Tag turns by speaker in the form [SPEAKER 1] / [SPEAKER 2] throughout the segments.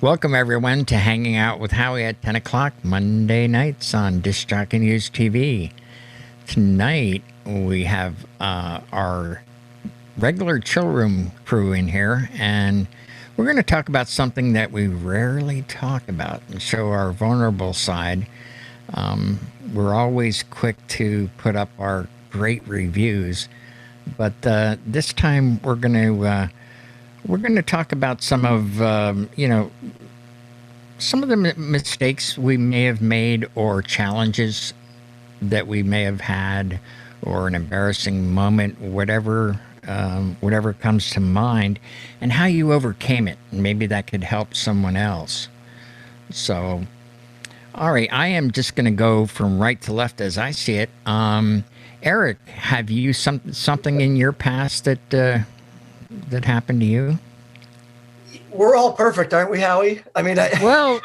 [SPEAKER 1] Welcome, everyone, to Hanging Out with Howie at 10 o'clock Monday nights on Disc Jockey News TV. Tonight, we have our regular chill room crew in here, and we're going to talk about something that we rarely talk about and show our vulnerable side. We're always quick to put up our great reviews, but this time we're going to talk about some of some of the mistakes we may have made, or challenges that we may have had, or an embarrassing moment, whatever comes to mind, and how you overcame it. And maybe that could help someone else. So, all right, I am just going to go from right to left as I see it. Eric, have you something in your past that happened to you?
[SPEAKER 2] We're all perfect, aren't we, Howie? I mean,
[SPEAKER 1] well,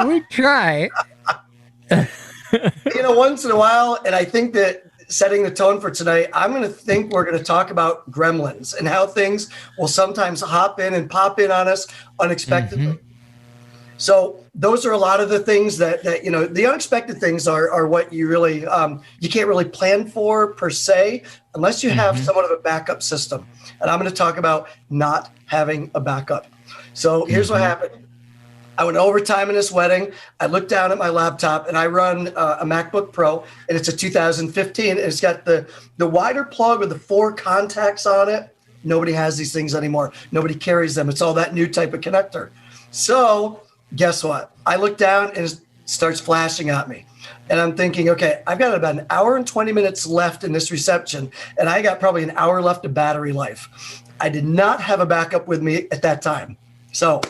[SPEAKER 1] we try.
[SPEAKER 2] Once in a while, and I think that setting the tone for tonight, we're going to talk about gremlins and how things will sometimes hop in and pop in on us unexpectedly. Mm-hmm. So those are a lot of the things that the unexpected things are what you really, you can't really plan for per se, unless you have somewhat of a backup system. And I'm going to talk about not having a backup. So here's what happened. I went overtime in this wedding. I looked down at my laptop, and I run a MacBook Pro, and it's a 2015. And it's got the wider plug with the 4 contacts on it. Nobody has these things anymore. Nobody carries them. It's all that new type of connector. So guess what? I look down, and it starts flashing at me. And I'm thinking, okay, I've got about an hour and 20 minutes left in this reception, and I got probably an hour left of battery life. I did not have a backup with me at that time. So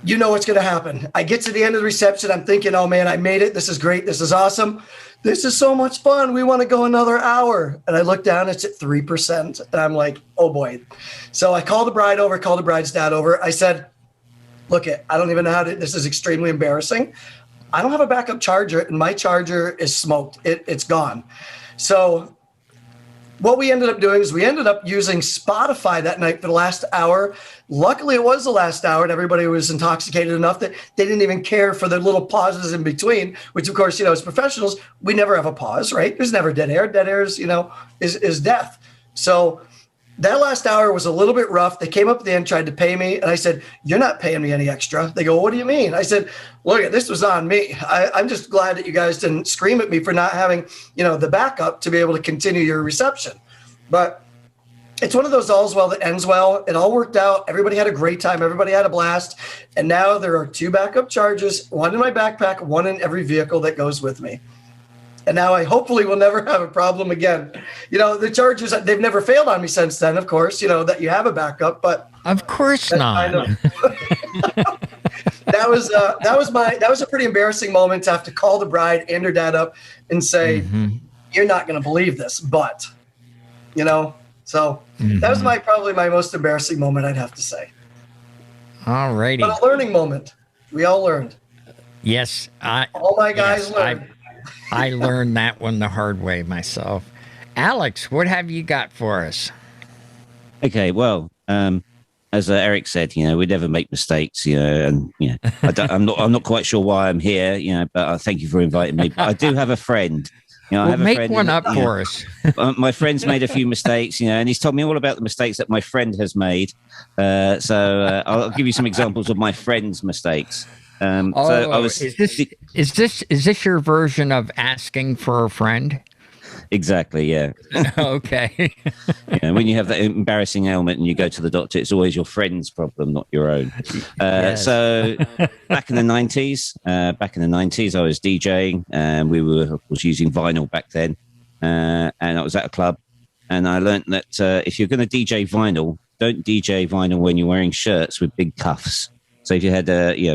[SPEAKER 2] you know what's going to happen. I get to the end of the reception. I'm thinking, oh, man, I made it. This is great. This is awesome. This is so much fun. We want to go another hour. And I look down. It's at 3%. And I'm like, oh, boy. So I called the bride over, called the bride's dad over. I said, look, I don't even know how to – this is extremely embarrassing. I don't have a backup charger, and my charger is smoked. It's gone. So what we ended up doing is we ended up using Spotify that night for the last hour. Luckily, it was the last hour, and everybody was intoxicated enough that they didn't even care for the little pauses in between, which, of course, as professionals, we never have a pause, right? There's never dead air. Dead air is death. So that last hour was a little bit rough. They came up at the end, tried to pay me. And I said, you're not paying me any extra. They go, what do you mean? I said, look, this was on me. I'm just glad that you guys didn't scream at me for not having, the backup to be able to continue your reception. But it's one of those all's well that ends well. It all worked out. Everybody had a great time. Everybody had a blast. And now there are 2 backup chargers, one in my backpack, one in every vehicle that goes with me. And now I hopefully will never have a problem again. The chargers, they've never failed on me since then, of course, that you have a backup, but
[SPEAKER 1] of course not.
[SPEAKER 2] That was a pretty embarrassing moment to have to call the bride and her dad up and say, you're not going to believe this, but so that was probably my most embarrassing moment, I'd have to say.
[SPEAKER 1] All righty.
[SPEAKER 2] But a learning moment. We all learned.
[SPEAKER 1] Yes.
[SPEAKER 2] All my guys learned.
[SPEAKER 1] I learned that one the hard way myself. Alex, what have you got for us?
[SPEAKER 3] Okay, well, as Eric said, we never make mistakes, and I'm not quite sure why I'm here, but thank you for inviting me. But I do have a friend. I have
[SPEAKER 1] make
[SPEAKER 3] a friend
[SPEAKER 1] one up for us.
[SPEAKER 3] My friend's made a few mistakes, and he's told me all about the mistakes that my friend has made. So I'll give you some examples of my friend's mistakes.
[SPEAKER 1] Is this your version of asking for a friend?
[SPEAKER 3] Exactly, yeah.
[SPEAKER 1] Okay.
[SPEAKER 3] When you have that embarrassing ailment and you go to the doctor, it's always your friend's problem, not your own.
[SPEAKER 1] Yes.
[SPEAKER 3] So back in the 90s, I was DJing, and we were, of course, using vinyl back then. And I was at a club, and I learned that if you're going to DJ vinyl, don't DJ vinyl when you're wearing shirts with big cuffs. So if you had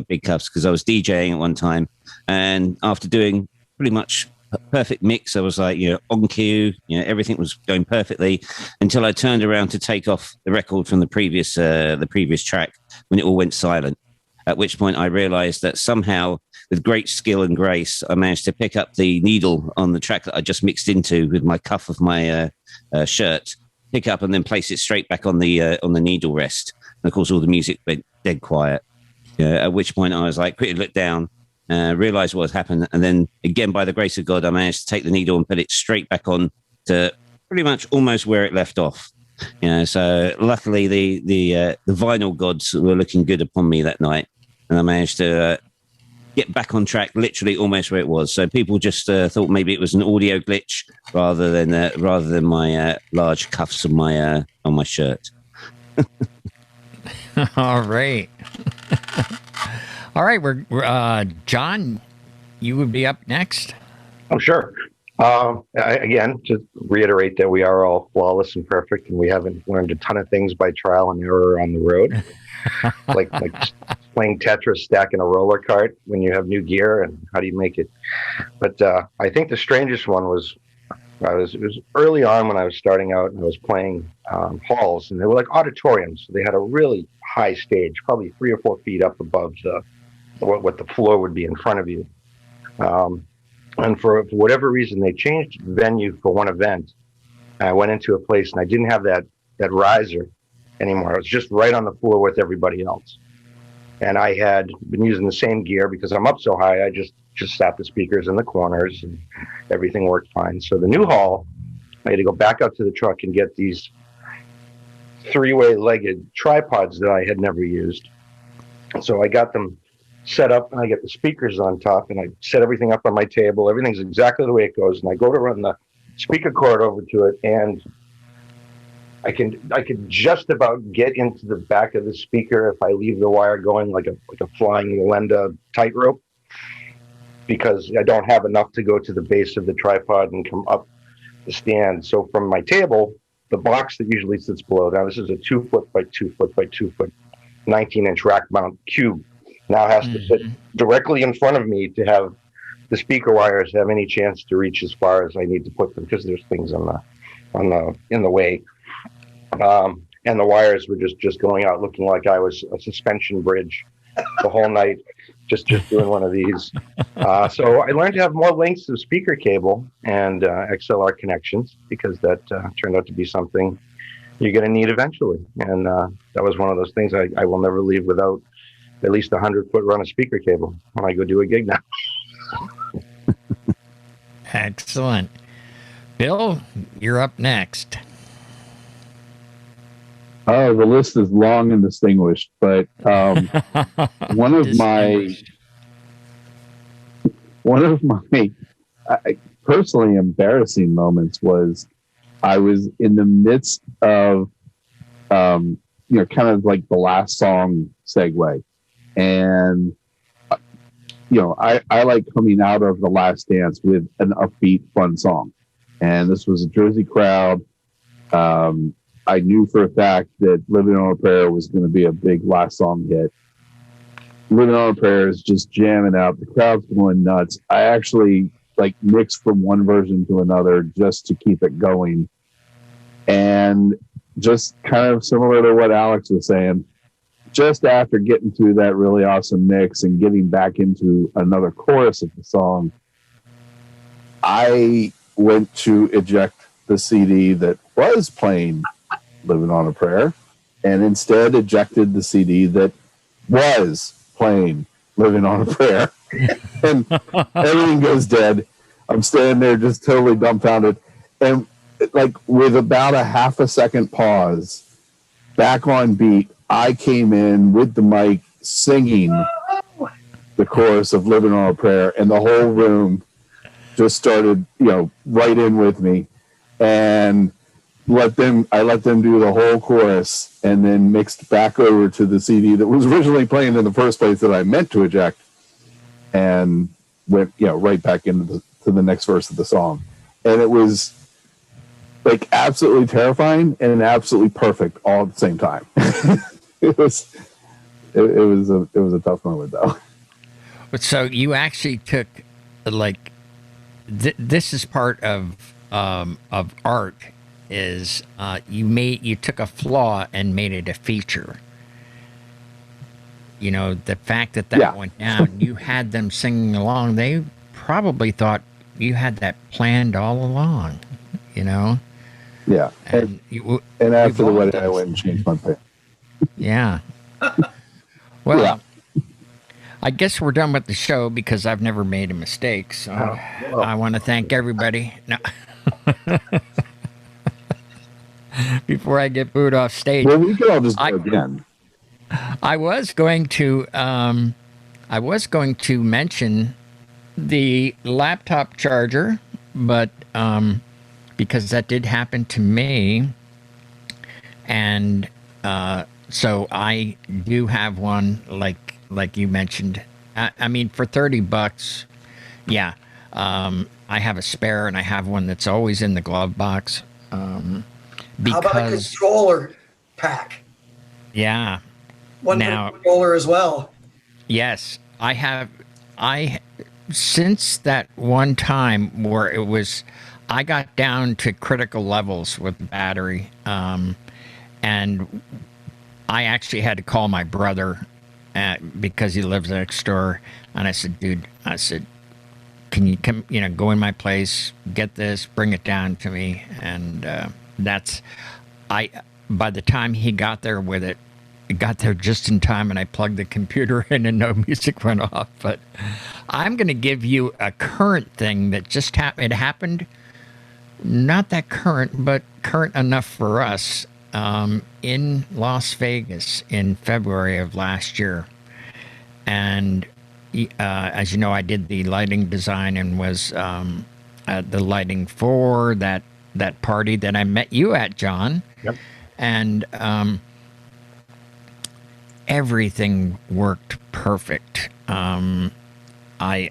[SPEAKER 3] big cuffs, because I was DJing at one time, and after doing pretty much a perfect mix, I was like, on cue, everything was going perfectly until I turned around to take off the record from the previous track when it all went silent. At which point I realized that somehow, with great skill and grace, I managed to pick up the needle on the track that I just mixed into with my cuff of my shirt, pick up and then place it straight back on the needle rest. And of course, all the music went dead quiet. Yeah, at which point I was like, quickly looked down, realized what had happened. And then again, by the grace of God, I managed to take the needle and put it straight back on to pretty much almost where it left off. So luckily the vinyl gods were looking good upon me that night. And I managed to get back on track, literally almost where it was. So people just thought maybe it was an audio glitch rather than my large cuffs on my shirt.
[SPEAKER 1] All right. All right. We're John, you would be up next.
[SPEAKER 4] Oh, sure. Again, to reiterate that we are all flawless and perfect, and we haven't learned a ton of things by trial and error on the road, like playing Tetris, stacking a roller cart when you have new gear, and how do you make it? But I think the strangest one was it was early on when I was starting out, and I was playing halls, and they were like auditoriums. So they had a really high stage, probably 3 or 4 feet up above what the floor would be in front of you. And for whatever reason, they changed venue for one event. I went into a place and I didn't have that riser anymore. I was just right on the floor with everybody else. And I had been using the same gear because I'm up so high. I just sat the speakers in the corners and everything worked fine. So the new hall, I had to go back out to the truck and get these 3-way legged tripods that I had never used. So I got them set up, and I get the speakers on top, and I set everything up on my table. Everything's exactly the way it goes, and I go to run the speaker cord over to it, and I can just about get into the back of the speaker if I leave the wire going like a flying Yolanda tightrope, because I don't have enough to go to the base of the tripod and come up the stand. So from my table, the box that usually sits below, now this is a 2 foot by 2 foot by 2 foot, 19-inch rack mount cube, now has to sit directly in front of me to have the speaker wires have any chance to reach as far as I need to put them, because there's things in the way. And the wires were just going out looking like I was a suspension bridge the whole night, just doing one of these. So I learned to have more lengths of speaker cable and XLR connections, because that turned out to be something you're going to need eventually. And that was one of those things I will never leave without at least 100-foot run of speaker cable when I go do a gig now.
[SPEAKER 1] Excellent. Bill, you're up next.
[SPEAKER 5] Oh, the list is long and distinguished, but one of my personally embarrassing moments was I was in the midst of kind of like the last song segue, and I like coming out of The Last Dance with an upbeat, fun song, and this was a Jersey crowd. I knew for a fact that Living on a Prayer was going to be a big last song hit. Living on a Prayer is just jamming out. The crowd's going nuts. I actually mixed from one version to another just to keep it going. And just kind of similar to what Alex was saying, just after getting through that really awesome mix and getting back into another chorus of the song, I went to eject the CD that was playing Living on a Prayer, and instead ejected the CD that was playing Living on a Prayer. And everything goes dead. I'm standing there just totally dumbfounded. And with about a half a second pause, back on beat, I came in with the mic singing the chorus of Living on a Prayer, and the whole room just started, right in with me. And I let them do the whole chorus, and then mixed back over to the CD that was originally playing in the first place that I meant to eject, and went right back into the next verse of the song. And it was absolutely terrifying and absolutely perfect all at the same time. it was a tough moment though.
[SPEAKER 1] But so you actually took this is part of art. Is you took a flaw and made it a feature. The fact that went down, you had them singing along. They probably thought you had that planned all along.
[SPEAKER 5] Yeah, and after the wedding, I went and changed my pants.
[SPEAKER 1] Yeah. Well, I guess we're done with the show because I've never made a mistake. So
[SPEAKER 4] well.
[SPEAKER 1] I want to thank everybody. No. Before I get booed off stage,
[SPEAKER 5] Well, we could all just go
[SPEAKER 1] I-
[SPEAKER 5] again.
[SPEAKER 1] I was going to mention the laptop charger, but because that did happen to me, and so I do have one like you mentioned. I mean, for $30, yeah. I have a spare, and I have one that's always in the glove box.
[SPEAKER 2] How about a
[SPEAKER 1] Because
[SPEAKER 2] controller pack?
[SPEAKER 1] yeah,
[SPEAKER 2] One
[SPEAKER 1] Now-
[SPEAKER 2] controller as well.
[SPEAKER 1] yes, I since that one time where it was, I got down to critical levels with the battery, and I actually had to call my brother because he lives next door, and I said, dude, can you come, go in my place, get this, bring it down to me, and by the time he got there with it, got there just in time, and I plugged the computer in and no music went off. But I'm going to give you a current thing that just happened. It happened, not that current, but current enough for us, in Las Vegas in February of last year. And as you know, I did the lighting design and was the lighting for that party that I met you at, John.
[SPEAKER 4] Yep.
[SPEAKER 1] And everything worked perfect. I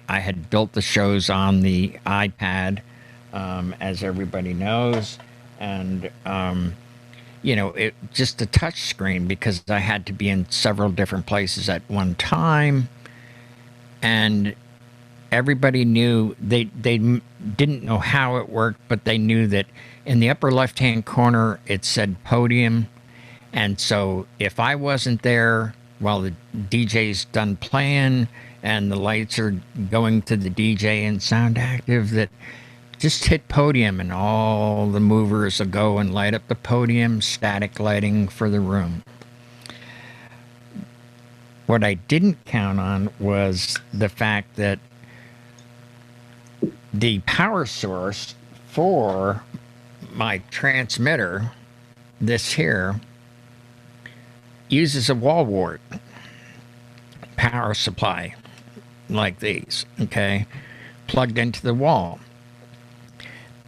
[SPEAKER 1] had built the shows on the iPad, as everybody knows, and it just a touch screen because I had to be in several different places at one time, and everybody knew they didn't know how it worked, but they knew that in the upper left-hand corner it said podium. And so if I wasn't there while the DJ's done playing and the lights are going to the DJ and sound active, that just hit podium and all the movers will go and light up the podium, static lighting for the room. What I didn't count on was the fact that the power source for my transmitter, this here, uses a wall wart power supply like these, okay, plugged into the wall.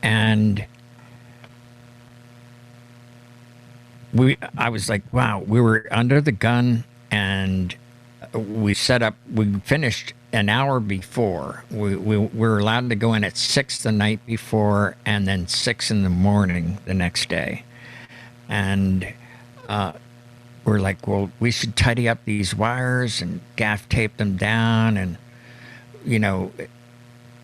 [SPEAKER 1] And I was like, wow, we were under the gun, and we finished an hour before. We were allowed to go in at 6 the night before, and then 6 in the morning the next day. And we're like, well, we should tidy up these wires and gaff tape them down. And,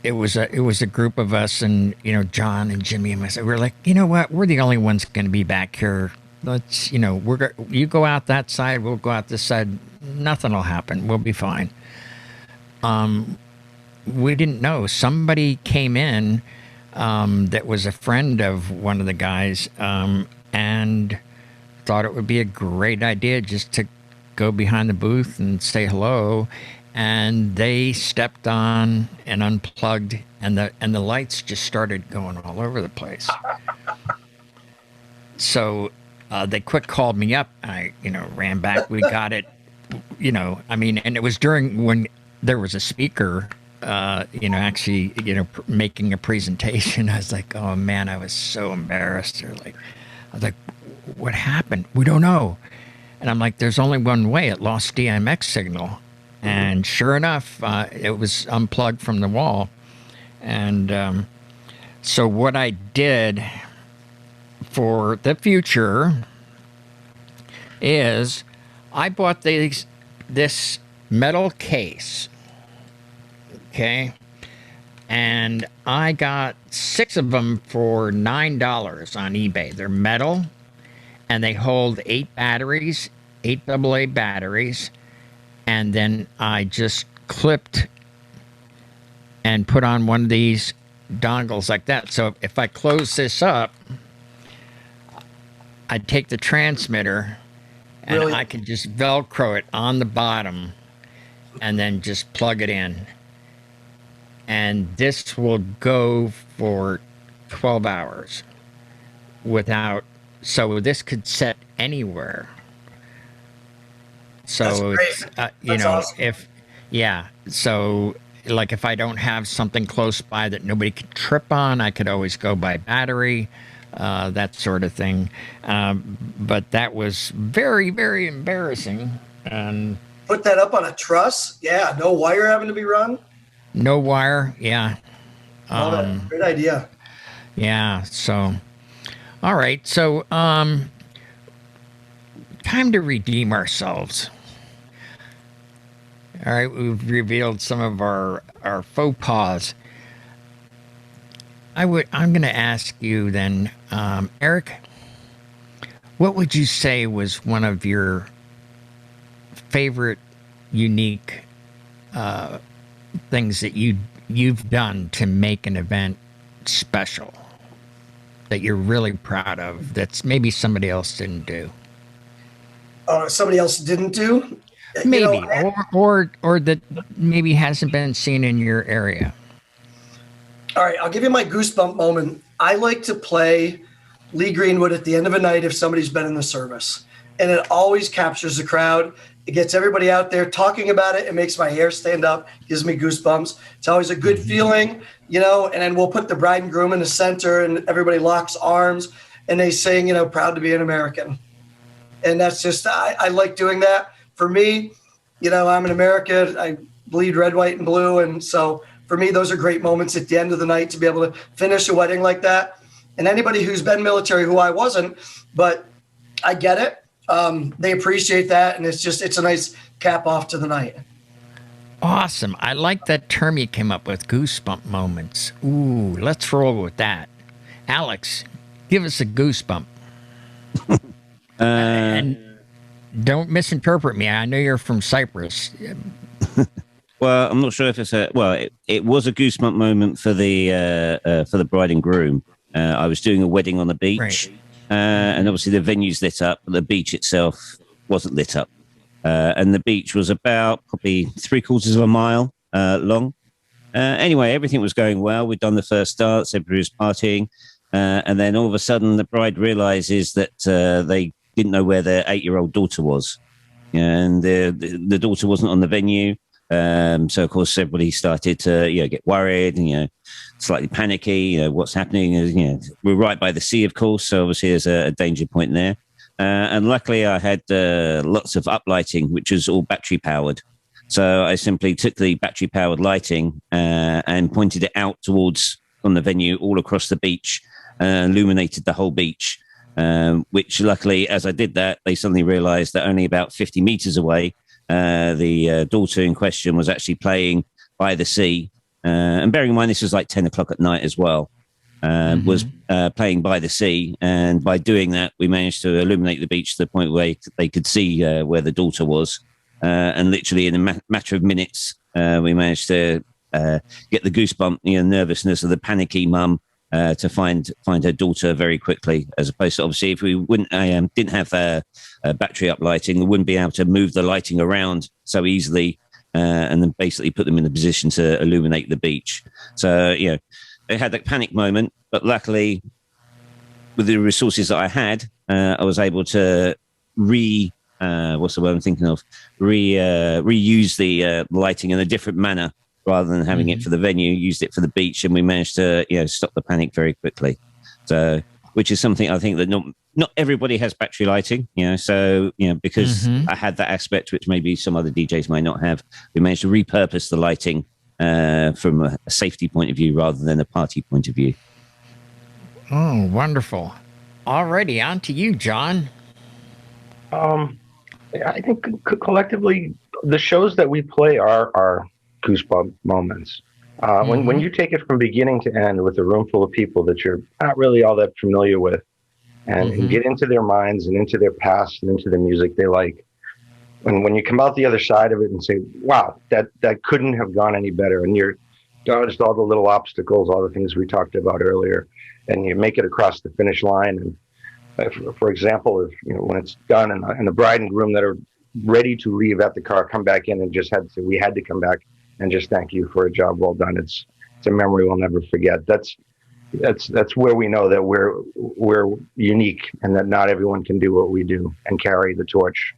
[SPEAKER 1] it was a group of us, and, John and Jimmy and myself, we were like, you know what? We're the only ones going to be back here. Let's, you go out that side, we'll go out this side. Nothing will happen. We'll be fine. We didn't know. Somebody came in that was a friend of one of the guys, and thought it would be a great idea just to go behind the booth and say hello. And they stepped on and unplugged, and the lights just started going all over the place. So they quick called me up. I ran back. We got it. And it was during when there was a speaker, actually, making a presentation. I was like, oh man, I was so embarrassed. I was like, what happened? We don't know. And I'm like, there's only one way. It lost DMX signal. And sure enough, it was unplugged from the wall. And so what I did for the future is I bought this metal case, okay? And I got 6 of them for $9 on eBay. They're metal, and they hold 8 batteries, 8 AA batteries. And then I just clipped and put on one of these dongles like that. So if I close this up, I'd take the transmitter and I can just Velcro it on the bottom. and then just plug it in. And this will go for 12 hours without, so this could set anywhere. So
[SPEAKER 2] That's
[SPEAKER 1] it's,
[SPEAKER 2] great.
[SPEAKER 1] you
[SPEAKER 2] That's
[SPEAKER 1] know,
[SPEAKER 2] awesome.
[SPEAKER 1] so like if I don't have something close by that nobody could trip on, I could always go by battery, that sort of thing. But that was very, very embarrassing. And
[SPEAKER 2] Put that up on a truss. Yeah, no wire having to be run.
[SPEAKER 1] no wire. Yeah.
[SPEAKER 2] Love it. Great idea.
[SPEAKER 1] Yeah. So, all right. So, time to redeem ourselves. All right. We've revealed some of our faux pas. I'm going to ask you then, Eric, what would you say was one of your favorite unique things that you've done to make an event special that you're really proud of that's maybe somebody else didn't do?
[SPEAKER 2] Somebody else didn't do?
[SPEAKER 1] Maybe,
[SPEAKER 2] You know,
[SPEAKER 1] or that maybe hasn't been seen in your area.
[SPEAKER 2] all right, I'll give you my goosebump moment. I like to play Lee Greenwood at the end of a night if somebody's been in the service. And it always captures the crowd. It gets everybody out there talking about it. It makes my hair stand up, gives me goosebumps. It's always a good feeling, you know, and then we'll put the bride and groom in the center and everybody locks arms and they sing, you know, proud to be an American. And that's just, I like doing that. For me, you know, I'm in America. I bleed red, white, and blue. And so for me, those are great moments at the end of the night to be able to finish a wedding like that. And anybody who's been military, who I wasn't, but I get it. They appreciate that. And it's a nice cap off to the night.
[SPEAKER 1] Awesome. I like that term you came up with, goosebump moments. Ooh, let's roll with that. Alex, give us a goosebump. And don't misinterpret me. I know you're from Cyprus.
[SPEAKER 3] Well, I'm not sure if it's it was a goosebump moment for the bride and groom. I was doing a wedding on the beach,
[SPEAKER 1] Right.
[SPEAKER 3] And obviously the venue's lit up, but the beach itself wasn't lit up. And the beach was about probably 3/4 of a mile long. Anyway, everything was going well. We'd done the first dance, everybody was partying. And then all of a sudden, the bride realizes that they didn't know where their 8-year-old daughter was. And the daughter wasn't on the venue. So, of course, everybody started to get worried and, slightly panicky. What's happening? We're right by the sea, of course. So, obviously, there's a danger point there. And luckily, I had lots of uplighting, which was all battery powered. So I simply took the battery powered lighting and pointed it out towards on the venue all across the beach, illuminated the whole beach, which luckily, as I did that, they suddenly realized that only about 50 meters away, the daughter in question was actually playing by the sea. And bearing in mind, this was like 10 o'clock at night as well, was playing by the sea. And by doing that, we managed to illuminate the beach to the point where they could see where the daughter was. And literally in a matter of minutes, we managed to get the goosebump, nervousness of the panicky mum to find her daughter very quickly. As opposed to obviously, if we didn't have battery up lighting, we wouldn't be able to move the lighting around so easily, and then basically put them in a position to illuminate the beach. So they had that panic moment, but luckily, with the resources that I had, I was able to what's the word I'm thinking of? Reuse the lighting in a different manner rather than having it for the venue. Used it for the beach, and we managed to stop the panic very quickly. So, which is something I think that not everybody has battery lighting. So because I had that aspect, which maybe some other DJs may not have, we managed to repurpose the lighting from a safety point of view rather than a party point of view.
[SPEAKER 1] Oh, wonderful. Alrighty, on to you, John.
[SPEAKER 4] I think collectively, the shows that we play are goosebump moments. When you take it from beginning to end with a room full of people that you're not really all that familiar with, and get into their minds and into their past and into the music they like, when you come out the other side of it and say, "Wow, that couldn't have gone any better," and you're dodged all the little obstacles, all the things we talked about earlier, and you make it across the finish line. And for example, if when it's done and the bride and groom that are ready to leave at the car, come back in, and we had to come back and just thank you for a job well done. It's a memory we'll never forget. That's where we know that we're unique and that not everyone can do what we do and carry the torch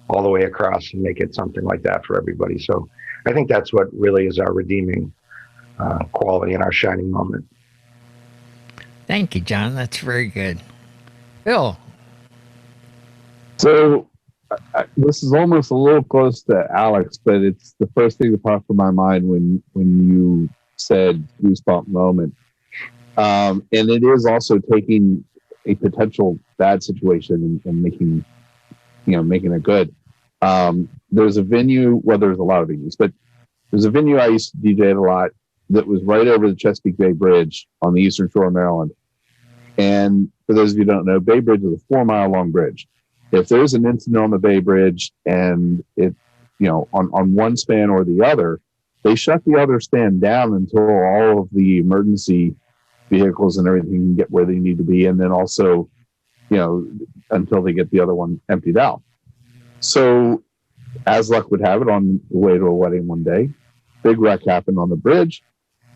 [SPEAKER 4] all the way across and make it something like that for everybody. So I think that's what really is our redeeming quality and our shining moment.
[SPEAKER 1] Thank you, John. That's very good. Bill.
[SPEAKER 5] So this is almost a little close to Alex, but it's the first thing that popped in my mind when you said goosebump moment. And it is also taking a potential bad situation and making it good. There's a venue, well, there's a lot of venues, but there's a venue I used to DJ at a lot that was right over the Chesapeake Bay Bridge on the eastern shore of Maryland. And for those of you who don't know, Bay Bridge is a 4-mile long bridge. If there's an incident on the Bay Bridge and it, on one span or the other, they shut the other span down until all of the emergency vehicles and everything can get where they need to be. And then also, until they get the other one emptied out. So as luck would have it, on the way to a wedding one day, big wreck happened on the bridge,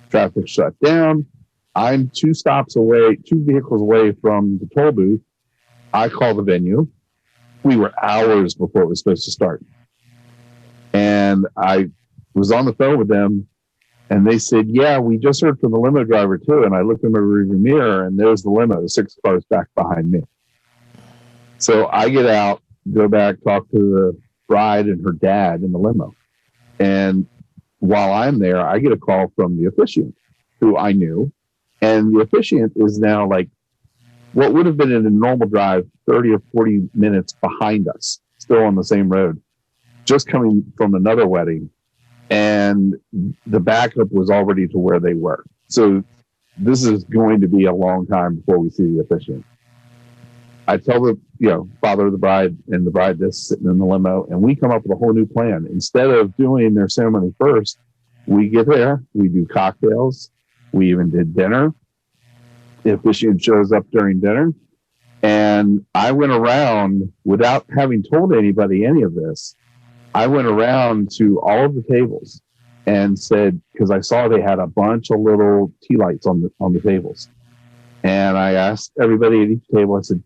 [SPEAKER 5] traffic shut down. I'm 2 vehicles away from the toll booth. I call the venue. We were hours before it was supposed to start. And I was on the phone with them and they said, yeah, we just heard from the limo driver too. And I looked in my rearview mirror and there's the limo, 6 cars back behind me. So I get out, go back, talk to the bride and her dad in the limo. And while I'm there, I get a call from the officiant who I knew. And the officiant is now like what would have been in a normal drive 30 or 40 minutes behind us, still on the same road, just coming from another wedding. And the backup was already to where they were. So this is going to be a long time before we see the officiant. I tell the father of the bride and the bride that's sitting in the limo, and we come up with a whole new plan. Instead of doing their ceremony first, we get there, we do cocktails, we even did dinner. The officiant shows up during dinner, and I went around without having told anybody any of this. I went around to all of the tables and said, because I saw they had a bunch of little tea lights on the tables, and I asked everybody at each table, I said,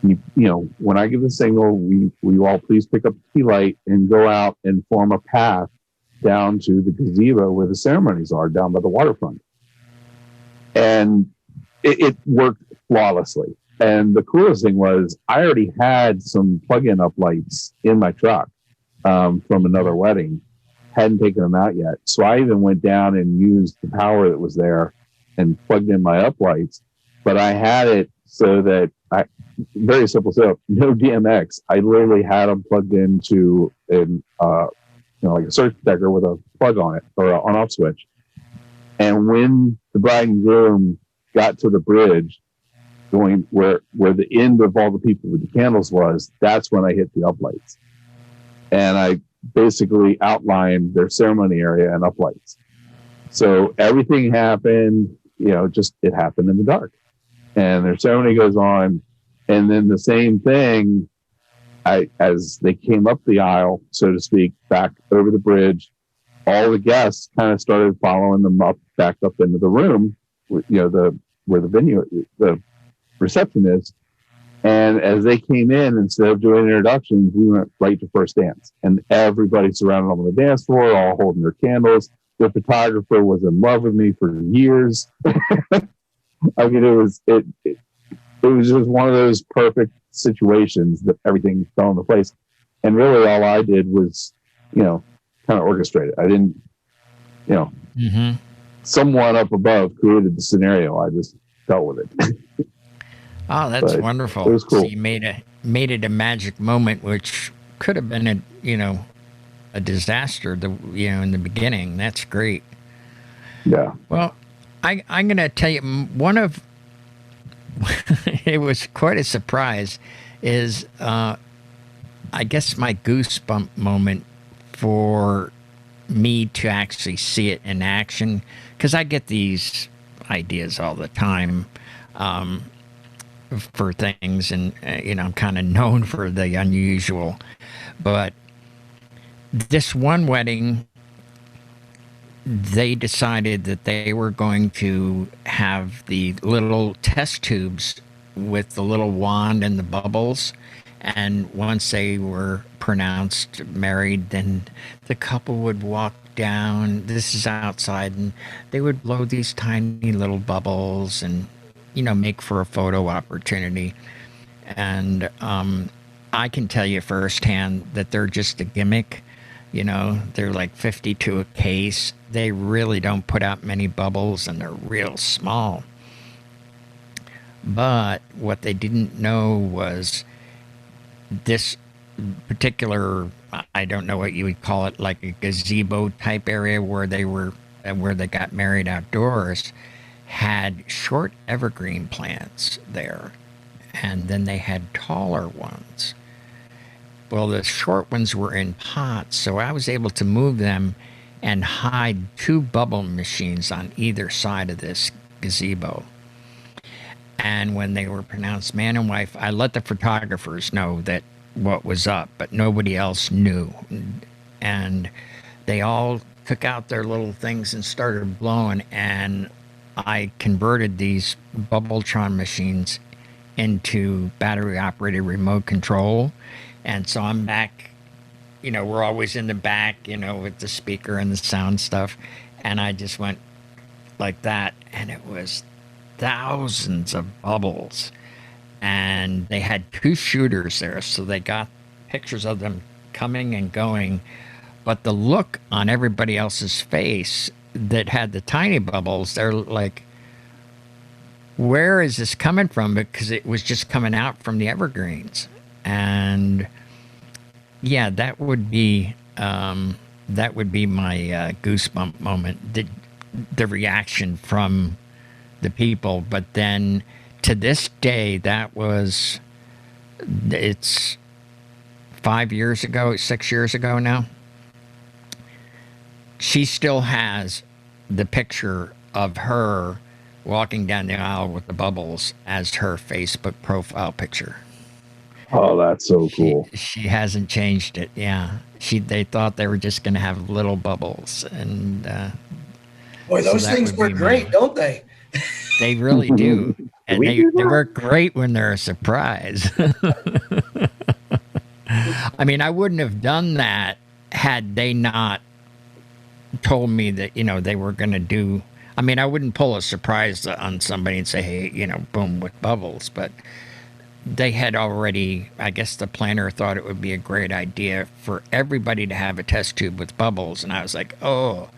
[SPEAKER 5] when I give the signal, will you all please pick up the tea light and go out and form a path down to the gazebo where the ceremonies are down by the waterfront. And it worked flawlessly. And the coolest thing was I already had some plug-in up lights in my truck from another wedding, hadn't taken them out yet. So I even went down and used the power that was there and plugged in my up lights. But I had it so that very simple setup, no DMX. I literally had them plugged into like a surge protector with a plug on it or an on-off switch. And when the bride and groom got to the bridge, going where the end of all the people with the candles was, that's when I hit the uplights. And I basically outlined their ceremony area and uplights. So everything happened, it happened in the dark. And their ceremony goes on. And then the same thing, as they came up the aisle, so to speak, back over the bridge, all the guests kind of started following them back up into the room, where the venue, the reception is. And as they came in, instead of doing introductions, we went right to first dance. And everybody surrounded them on the dance floor, all holding their candles. The photographer was in love with me for years. I mean, it was just one of those perfect situations that everything fell into place. And really all I did was, kind of orchestrate it. I didn't, someone up above created the scenario. I just dealt with it.
[SPEAKER 1] Oh, that's wonderful.
[SPEAKER 5] It was cool.
[SPEAKER 1] So you made it a magic moment, which could have been a disaster. In the beginning. That's great.
[SPEAKER 5] Yeah.
[SPEAKER 1] Well, I'm going to tell you it was quite a surprise. Is I guess my goosebump moment for me to actually see it in action, because I get these ideas all the time. For things, and I'm kind of known for the unusual, but this one wedding, they decided that they were going to have the little test tubes with the little wand and the bubbles. And once they were pronounced married, then the couple would walk down. This is outside, and they would blow these tiny little bubbles and, make for a photo opportunity. And I can tell you firsthand that they're just a gimmick. They're like 52 a case. They really don't put out many bubbles, and they're real small. But what they didn't know was this particular, I don't know what you would call it, like a gazebo type area where they got married outdoors, had short evergreen plants there. And then they had taller ones. Well, the short ones were in pots, so I was able to move them and hide 2 bubble machines on either side of this gazebo. And when they were pronounced man and wife, I let the photographers know that what was up, but nobody else knew. And they all took out their little things and started blowing, and I converted these Bubbletron machines into battery-operated remote control. And so I'm back, we're always in the back, with the speaker and the sound stuff. And I just went like that, and it was thousands of bubbles. And they had 2 shooters there, so they got pictures of them coming and going. But the look on everybody else's face that had the tiny bubbles, they're like, where is this coming from? Because it was just coming out from the evergreens. And yeah, that would be my goosebump moment, the reaction from the people. But then to this day, it's 5 years ago, 6 years ago now. She still has the picture of her walking down the aisle with the bubbles as her Facebook profile picture.
[SPEAKER 5] Oh, that's so cool.
[SPEAKER 1] She hasn't changed it. Yeah. They thought they were just going to have little bubbles. And
[SPEAKER 2] boy, those things work great, don't they?
[SPEAKER 1] They really do. And they work great when they're a surprise. I mean, I wouldn't have done that had they not told me that, they were going to do. I mean, I wouldn't pull a surprise on somebody and say, hey, boom, with bubbles. But they had already, I guess the planner thought it would be a great idea for everybody to have a test tube with bubbles. And I was like, oh,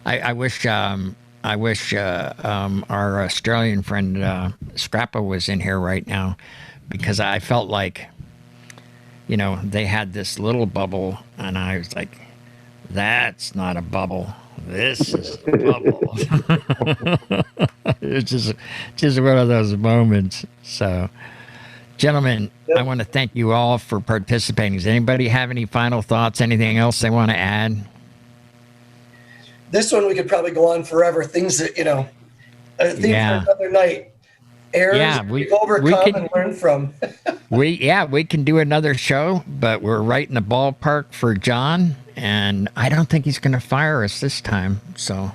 [SPEAKER 1] I wish our Australian friend Scrappa was in here right now, because I felt like, they had this little bubble, and I was like, that's not a bubble. This is a bubble. It's just one of those moments. So, gentlemen, I want to thank you all for participating. Does anybody have any final thoughts? Anything else they want to add?
[SPEAKER 2] This one we could probably go on forever. Things that, for another night. Errors we've overcome and learned from.
[SPEAKER 1] we can do another show, but we're right in the ballpark for John, and I don't think he's going to fire us this time. So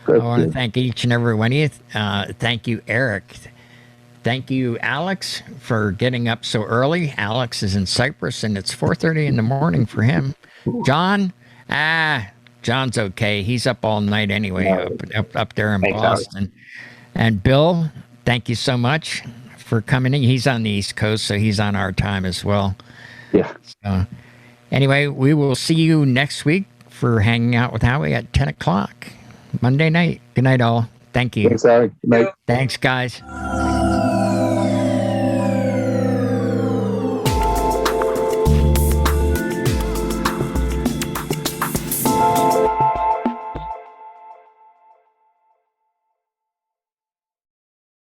[SPEAKER 1] I want to thank each and every one of you. Thank you, Eric. Thank you, Alex, for getting up so early. Alex is in Cyprus, and it's 4:30 in the morning for him. John, John's okay. He's up all night anyway, up there in Boston. And Bill, thank you so much for coming in. He's on the East Coast, so he's on our time as well.
[SPEAKER 5] Yeah.
[SPEAKER 1] So, anyway, we will see you next week for Hanging Out with Howie at 10 o'clock, Monday night. Good night, all. Thank you.
[SPEAKER 5] Thanks, Howie. Good night.
[SPEAKER 1] Thanks, guys.